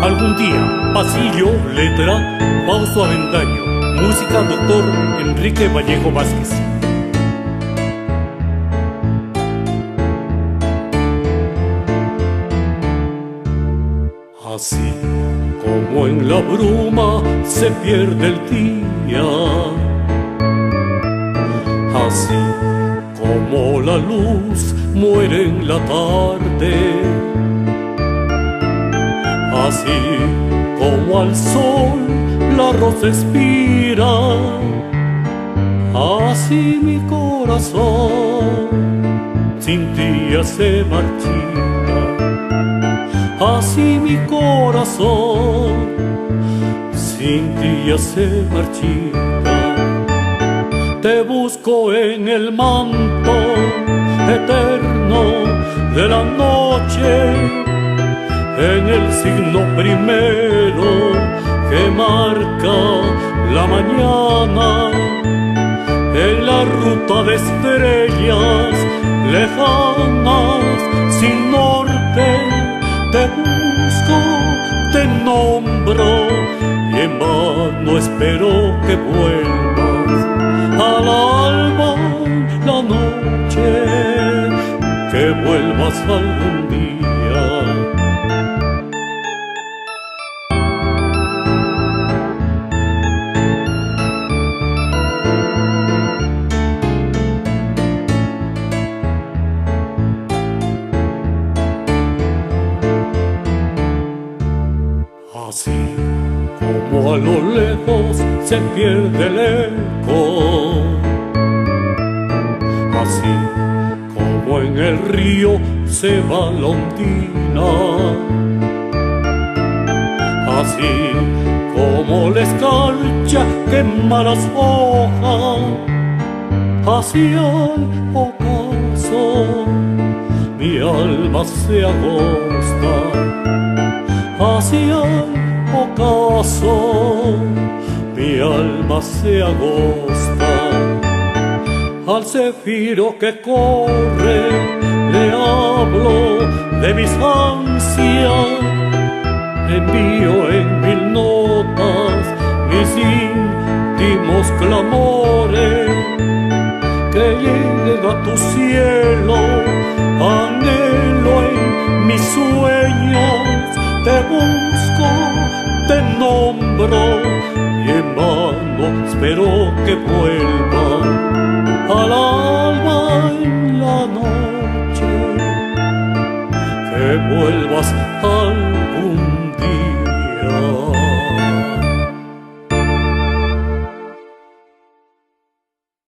Algún día, pasillo, letra, Fausto Avendaño. Música, doctor Enrique Vallejo Vázquez. Así como en la bruma se pierde el día, así como la luz muere en la tarde, así como al sol la rosa expira, así mi corazón sin ti se marchita, así mi corazón sin ti se marchita. Te busco en el manto eterno de la noche, en el signo primero que marca la mañana, en la ruta de estrellas lejanas sin norte. Te busco, te nombro y en vano espero que vuelvas al alba la noche, que vuelvas algún día. Así como a lo lejos se pierde el eco, así como en el río se va la ondina, así como la escarcha quema las hojas, así al ocaso mi alma se agosta, así al ocaso mi alma se agosta. Al cefiro que corre le hablo de mis ansias, envío en mil notas mis íntimos clamores, que llegue a tu cielo, anhelo en mis sueños. Te busco, te nombro y en vano espero que vuelva al alba en la noche, que vuelvas al